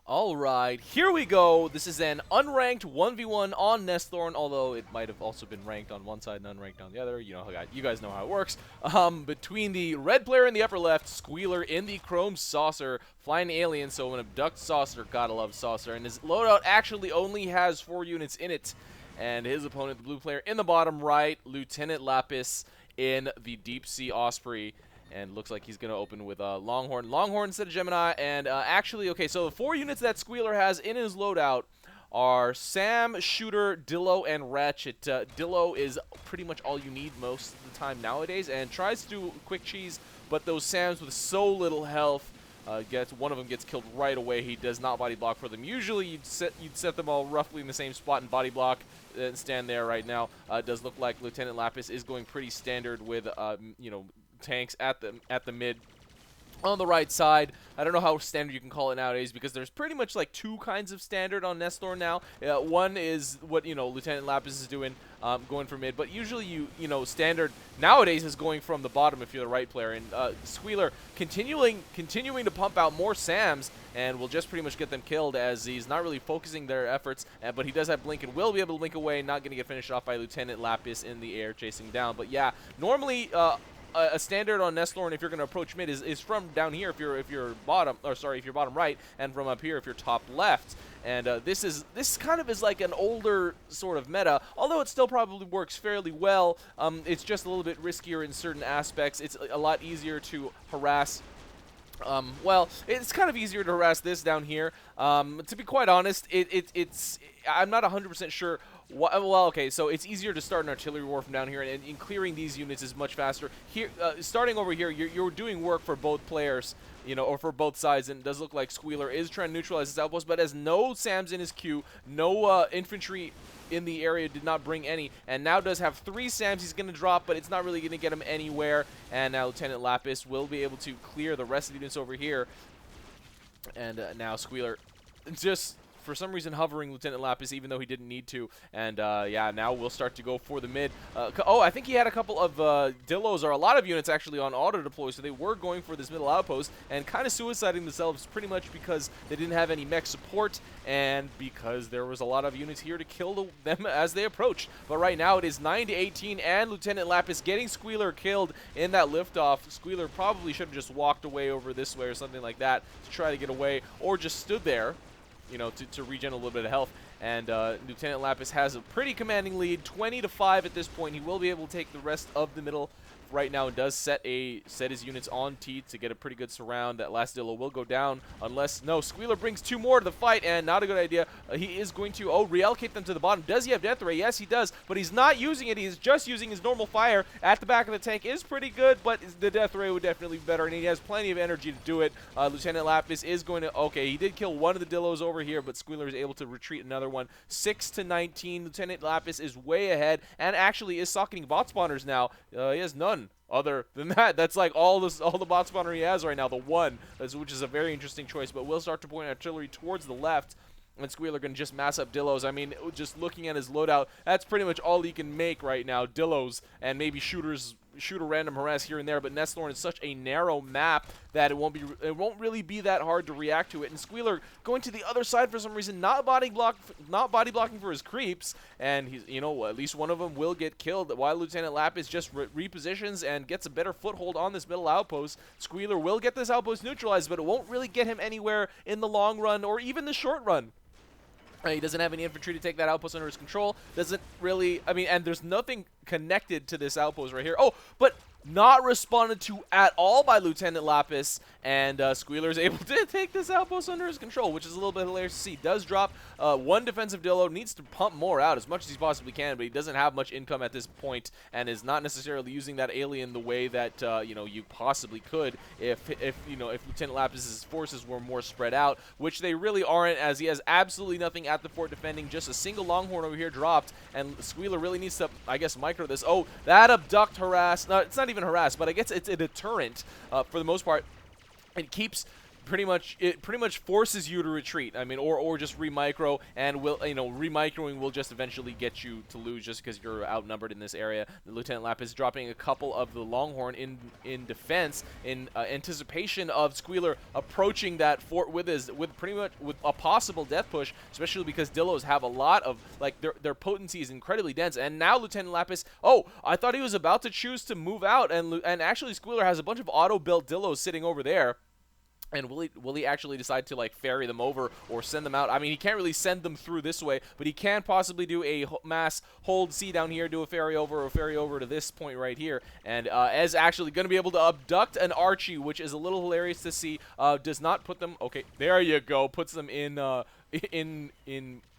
Alright, here we go. This is an unranked 1v1 on Nesthorn, although it might have also been ranked on one side and unranked on the other. You guys know how it works. Between the red player in the upper left, Squeeler in the chrome saucer, flying alien, so an abduct saucer, gotta love saucer, and his loadout actually only has 4 units in it. And his opponent, the blue player in the bottom right, LieutenantLapis in the deep sea Osprey. And looks like he's going to open with Longhorn. Longhorn instead of Gemini. And actually, okay, so the 4 units that Squeeler has in his loadout are Sam, Shooter, Dillo, and Ratchet. Dillo is pretty much all you need most of the time nowadays and tries to do quick cheese, but those Sams with so little health, one of them gets killed right away. He does not body block for them. Usually you'd set them all roughly in the same spot and body block and stand there right now. It does look like LieutenantLapis is going pretty standard with, tanks at the mid on the right side. I don't know how standard you can call it nowadays because there's pretty much like 2 kinds of standard on Nesthorn now. One is what LieutenantLapis is doing, going for mid, but usually standard nowadays is going from the bottom if you're the right player. And Squeeler continuing to pump out more Sams and will just pretty much get them killed as he's not really focusing their efforts. But he does have blink and will be able to blink away, not going to get finished off by LieutenantLapis in the air chasing down. But yeah, normally a standard on Nesthorn if you're going to approach mid is from down here if you're bottom right, and from up here if you're top left. And this kind of is like an older sort of meta, although it still probably works fairly well. It's just a little bit riskier in certain aspects. It's a lot easier to harass. Well, it's kind of easier to harass this down here. To be quite honest, I'm not 100% sure. Well, okay, so it's easier to start an artillery war from down here, and in clearing these units is much faster. Here, starting over here, you're doing work for both players, or for both sides, and it does look like Squeeler is trying to neutralize his outpost, but has no Sams in his queue, no infantry in the area, did not bring any, and now does have 3 Sams he's going to drop, but it's not really going to get him anywhere, and now LieutenantLapis will be able to clear the rest of the units over here, and now Squeeler just for some reason hovering LieutenantLapis even though he didn't need to, and yeah, now we'll start to go for the mid. Oh, I think he had a couple of Dillos, or a lot of units actually on auto deploy, so they were going for this middle outpost and kind of suiciding themselves pretty much because they didn't have any mech support and because there was a lot of units here to kill them as they approached. But right now it is 9-18 and LieutenantLapis getting Squeeler killed in that liftoff. Squeeler probably should have just walked away over this way or something like that to try to get away, or just stood there, to regen a little bit of health. And LieutenantLapis has a pretty commanding lead, 20-5 at this point. He will be able to take the rest of the middle right now and does set his units on T to get a pretty good surround. That last Dillo will go down unless, no, Squeeler brings 2 more to the fight, and not a good idea. He is going to, reallocate them to the bottom. Does he have Death Ray? Yes, he does, but he's not using it. He's just using his normal fire at the back of the tank. Is pretty good, but the Death Ray would definitely be better, and he has plenty of energy to do it. LieutenantLapis is going to, okay, he did kill one of the Dillos over here, but Squeeler is able to retreat another one. 6-19, LieutenantLapis is way ahead, and actually is socketing bot spawners now. He has none other than that. That's like all the bot spawner he has right now, the one, which is a very interesting choice. But we'll start to point artillery towards the left, and Squeeler going to just mass up Dillos. I mean, just looking at his loadout, that's pretty much all he can make right now. Dillos and maybe shoot a random harass here and there, but Nesthorn is such a narrow map that it won't really be that hard to react to it. And Squeeler going to the other side for some reason, not body blocking for his creeps, and he's, at least one of them will get killed while LieutenantLapis just repositions and gets a better foothold on this middle outpost. Squeeler will get this outpost neutralized, but it won't really get him anywhere in the long run or even the short run. He doesn't have any infantry to take that outpost under his control. Doesn't really, and there's nothing connected to this outpost right here. Oh, but not responded to at all by LieutenantLapis, and Squeeler is able to take this outpost under his control, which is a little bit hilarious to see. Does drop 1 defensive Dillo, needs to pump more out as much as he possibly can, but he doesn't have much income at this point and is not necessarily using that alien the way that you possibly could if LieutenantLapis' forces were more spread out, which they really aren't, as he has absolutely nothing at the fort defending. Just a single Longhorn over here dropped, and Squeeler really needs to, I guess, micro this. Oh, that abduct harass. No, it's not even harass, but I guess it's a deterrent for the most part. It keeps pretty much forces you to retreat. I mean, or just remicro, and will, remicroing will just eventually get you to lose just because you're outnumbered in this area. The Lieutenant Lapis dropping a couple of the Longhorn in defense in anticipation of Squeeler approaching that fort with a possible death push, especially because Dillos have a lot of, like, their potency is incredibly dense. And now Lieutenant Lapis, oh, I thought he was about to choose to move out, and actually Squeeler has a bunch of auto-built Dillos sitting over there. And will he actually decide to, like, ferry them over or send them out? I mean, he can't really send them through this way, but he can possibly do a mass hold C down here, do a ferry over to this point right here. And is actually going to be able to abduct an Archie, which is a little hilarious to see. Does not put them, okay, there you go, puts them in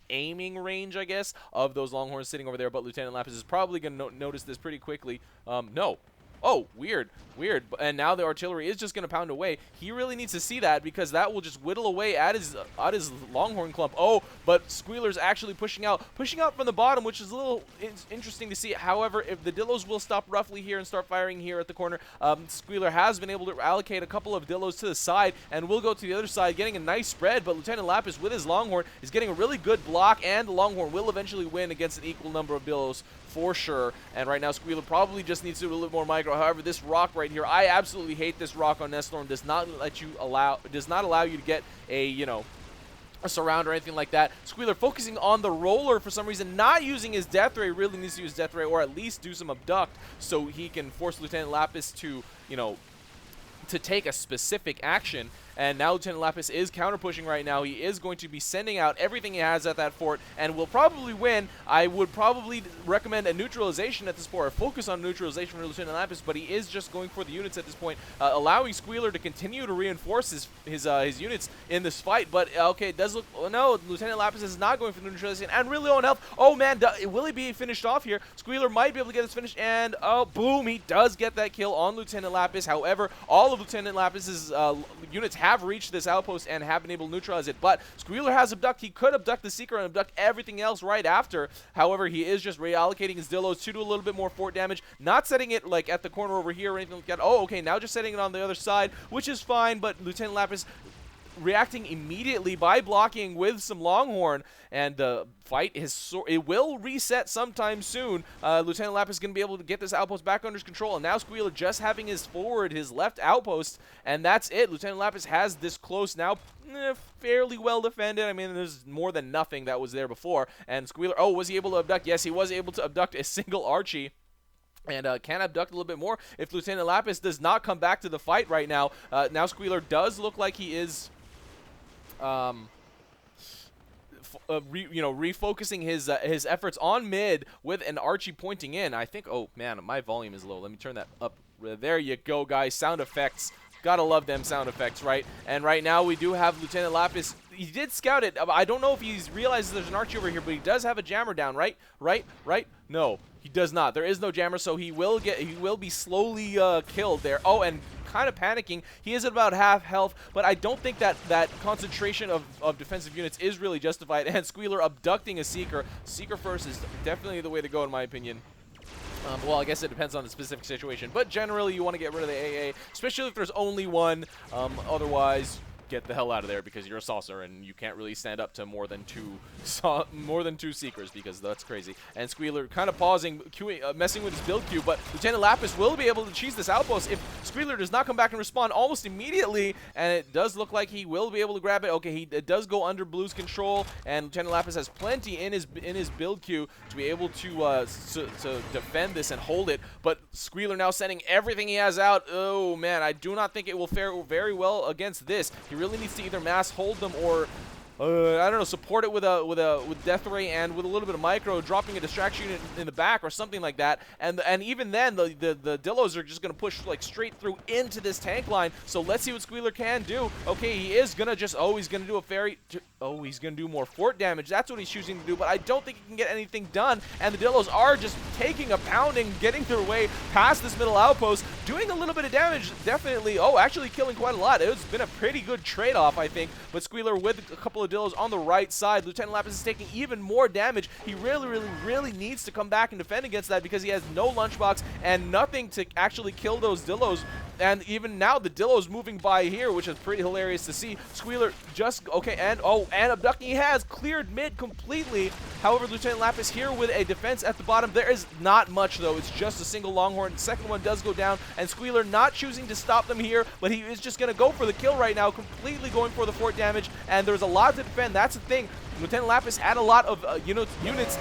aiming range, I guess, of those Longhorns sitting over there. But Lieutenant Lapis is probably going to notice this pretty quickly. No. Oh, weird. And now the artillery is just going to pound away. He really needs to see that, because that will just whittle away at his Longhorn clump. Oh, but Squeeler's actually pushing out from the bottom, which is a little interesting to see. However, if the Dillos will stop roughly here and start firing here at the corner, Squeeler has been able to allocate a couple of Dillos to the side and will go to the other side, getting a nice spread. But Lieutenant Lapis with his Longhorn is getting a really good block, and the Longhorn will eventually win against an equal number of Dillos for sure. And right now Squeeler probably just needs to do a little more micro. However, this rock right here, I absolutely hate this rock on Nesthorn. Does not allow you to get a, a surround or anything like that. Squeeler focusing on the roller for some reason, not using his death ray. Really needs to use death ray, or at least do some abduct, so he can force Lieutenant Lapis to, to take a specific action. And now Lieutenant Lapis is counter-pushing right now. He is going to be sending out everything he has at that fort and will probably win. I would probably recommend a neutralization at this point, or focus on neutralization for Lieutenant Lapis, but he is just going for the units at this point, allowing Squeeler to continue to reinforce his units in this fight. But, okay, it does look... Oh, no, Lieutenant Lapis is not going for the neutralization, and really low on health. Oh, man, will he be finished off here? Squeeler might be able to get this finished, and, oh, boom, he does get that kill on Lieutenant Lapis. However, all of Lieutenant Lapis's units have reached this outpost and have been able to neutralize it, but Squeeler has abduct. He could abduct the Seeker and abduct everything else right after. However, he is just reallocating his Dillos to do a little bit more fort damage, not setting it like at the corner over here or anything like that. Oh, okay, now just setting it on the other side, which is fine, but Lieutenant Lapis reacting immediately by blocking with some Longhorn, and the fight it will reset sometime soon. Lieutenant Lapis is going to be able to get this outpost back under his control, and now Squeeler just having his left outpost, and that's it. Lieutenant Lapis has this close now, fairly well defended. I mean, there's more than nothing that was there before. And Squeeler, oh, was he able to abduct? Yes, he was able to abduct a single Archie. And can abduct a little bit more if Lieutenant Lapis does not come back to the fight right now. Now Squeeler does look like he is refocusing his efforts on mid with an Archie pointing in. I think, oh man, my volume is low. Let me turn that up. There you go, guys. Sound effects. Gotta love them sound effects, right? And right now we do have Lieutenant Lapis. He did scout it. I don't know if he realizes there's an Archie over here, but he does have a jammer down, right? Right? No, he does not. There is no jammer, so he will be slowly killed there. Oh, and kind of panicking. He is at about half health, but I don't think that concentration of defensive units is really justified. And Squeeler abducting a Seeker. Seeker first is definitely the way to go, in my opinion. Well, I guess it depends on the specific situation, but generally you want to get rid of the AA, especially if there's only one. Otherwise, get the hell out of there, because you're a saucer and you can't really stand up to more than two Seekers, because that's crazy. And Squeeler kind of pausing, messing with his build queue, but Lieutenant Lapis will be able to cheese this outpost if Squeeler does not come back and respond almost immediately, and it does look like he will be able to grab it. Okay, it does go under Blue's control, and Lieutenant Lapis has plenty in his build queue to be able to defend this and hold it, but Squeeler now sending everything he has out. Oh man, I do not think it will fare very well against this. He really needs to either mass hold them or I don't know, support it with Death Ray and with a little bit of micro, dropping a distraction unit in the back or something like that. And even then, the Dillos are just going to push like straight through into this tank line. So let's see what Squeeler can do. Okay, he is going to just, he's going to do a fairy. Oh, he's going to do more fort damage. That's what he's choosing to do, but I don't think he can get anything done. And the Dillos are just taking a pounding, getting their way past this middle outpost, doing a little bit of damage, definitely. Oh, actually killing quite a lot. It's been a pretty good trade-off, I think. But Squeeler with a couple of Dillos on the right side. Lieutenant Lapis is taking even more damage. He really needs to come back and defend against that, because he has no lunchbox and nothing to actually kill those Dillos and even now the Dillo's moving by here, which is pretty hilarious to see. Squeeler just, okay, and abducting he has cleared mid completely. However, LieutenantLapis here with a defense at the bottom. There is not much, though. It's just a single Longhorn. The second one does go down, and Squeeler not choosing to stop them here, but he is just going to go for the kill right now, completely going for the fort damage, and there's a lot to defend. That's the thing. LieutenantLapis had a lot of units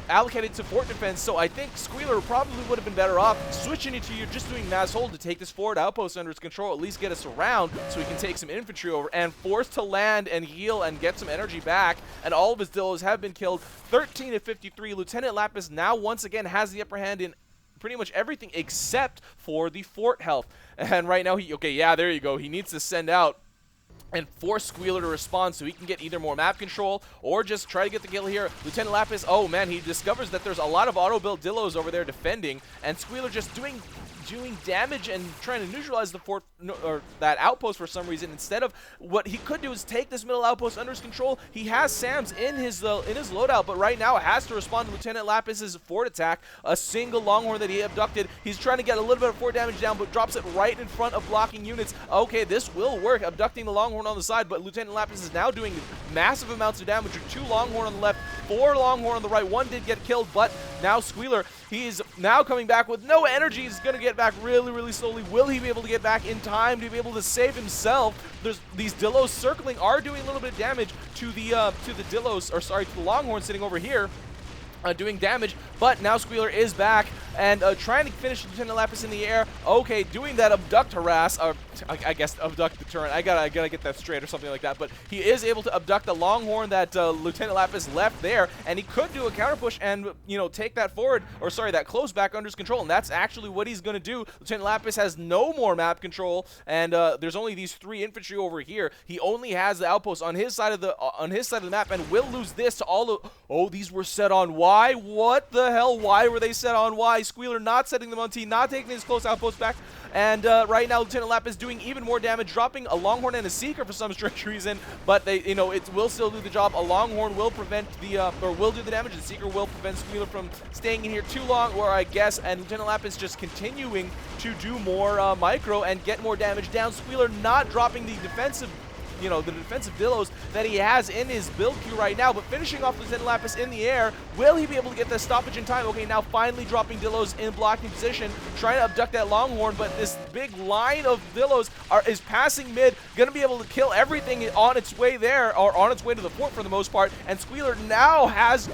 allocated to fort defense, so I think Squeeler probably would have been better off switching it to you just doing mass hold to take this forward outpost under his control, at least get us around so he can take some infantry over, and forced to land and heal and get some energy back, and all of his Dillos have been killed. 13 to 53. LieutenantLapis now once again has the upper hand in pretty much everything except for the fort health. And right now there you go. He needs to send out and force Squeeler to respond so he can get either more map control or just try to get the kill here. LieutenantLapis, oh man, he discovers that there's a lot of auto-built Dillos over there defending, and Squeeler just doing damage and trying to neutralize the fort, or that outpost for some reason. Instead of what he could do is take this middle outpost under his control. He has Sam's in his loadout, but right now has to respond to LieutenantLapis' fort attack. A single Longhorn that he abducted. He's trying to get a little bit of fort damage down, but drops it right in front of blocking units. Okay, this will work, abducting the Longhorn on the side, but LieutenantLapis is now doing massive amounts of damage with 2 Longhorn on the left, 4 Longhorn on the right. One did get killed, but now Squeeler, he is now coming back with no energy. He's going to get back really, really slowly. Will he be able to get back in time to be able to save himself? There's these Dillos circling are doing a little bit of damage to the Dillos, or sorry, to the Longhorn sitting over here. Doing damage, but now Squeeler is back and trying to finish LieutenantLapis in the air. Okay, doing that abduct harass, or I guess abduct deterrent. I gotta get that straight or something like that. But he is able to abduct the Longhorn that LieutenantLapis left there, and he could do a counter push and take that forward, or sorry, that close back under his control. And that's actually what he's gonna do. LieutenantLapis has no more map control, and there's only these 3 infantry over here. He only has the outpost on his side of the map, and will lose this to all of. Oh, these were set on Y. What the hell? Why were they set on Y? Squeeler not setting them on T, not taking his close outpost back. And right now, LieutenantLapis doing even more damage, dropping a Longhorn and a Seeker for some strange reason. But they, it will still do the job. A Longhorn will prevent will do the damage. The Seeker will prevent Squeeler from staying in here too long, or I guess. And LieutenantLapis just continuing to do more micro and get more damage down. Squeeler not dropping the defensive Dillos that he has in his build queue right now, but finishing off LieutenantLapis in the air. Will he be able to get the stoppage in time? Okay, now finally dropping Dillos in blocking position, trying to abduct that Longhorn, but this big line of Dillos is passing mid, gonna be able to kill everything on its way there, or on its way to the fort for the most part, and Squeeler now has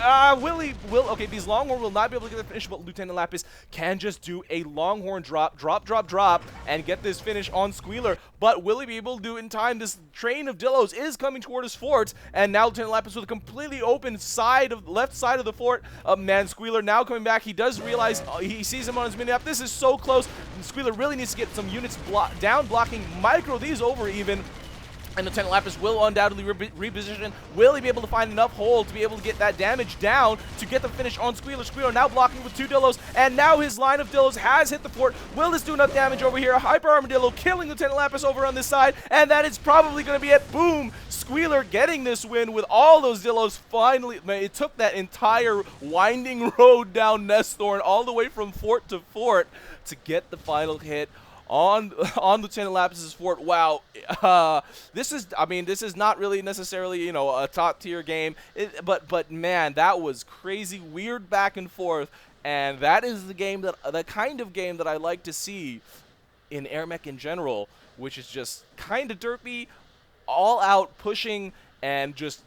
okay, these Longhorn will not be able to get the finish, but LieutenantLapis can just do a Longhorn drop, and get this finish on Squeeler. But will he be able to do it in time? This train of Dillos is coming toward his fort, and now LieutenantLapis with a completely open left side of the fort. Man, Squeeler now coming back. He does realize, he sees him on his mini-map. This is so close. Squeeler really needs to get some units down, blocking micro these over even. And LieutenantLapis will undoubtedly reposition. Will he be able to find enough hold to be able to get that damage down to get the finish on Squeeler? Squeeler now blocking with 2 Dillos, and now his line of Dillos has hit the fort. Will this do enough damage over here? Hyper Armadillo killing LieutenantLapis over on this side, and that is probably going to be it. Boom! Squeeler getting this win with all those Dillos finally. Man, it took that entire winding road down Nesthorn all the way from fort to fort to get the final hit on LieutenantLapis' fort. Wow, this is not really necessarily a top tier game, but man, that was crazy, weird back and forth, and that is the kind of game that I like to see in AirMech in general, which is just kind of derpy, all out pushing, and just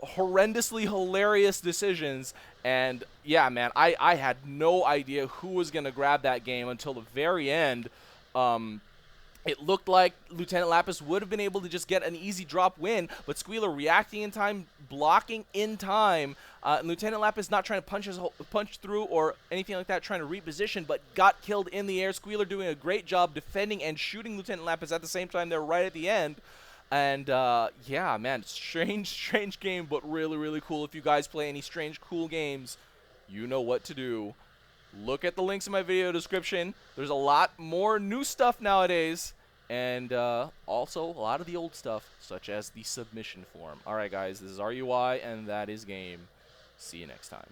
horrendously hilarious decisions. And yeah, man, I had no idea who was gonna grab that game until the very end. It looked like LieutenantLapis would have been able to just get an easy drop win, but Squeeler reacting in time, blocking in time. LieutenantLapis not trying to punch through or anything like that, trying to reposition, but got killed in the air. Squeeler doing a great job defending and shooting LieutenantLapis at the same time there right at the end. And yeah, man, strange game, but really, really cool. If you guys play any strange, cool games, you know what to do. Look at the links in my video description. There's a lot more new stuff nowadays, and also a lot of the old stuff, such as the submission form. All right, guys, this is RUI, and that is game. See you next time.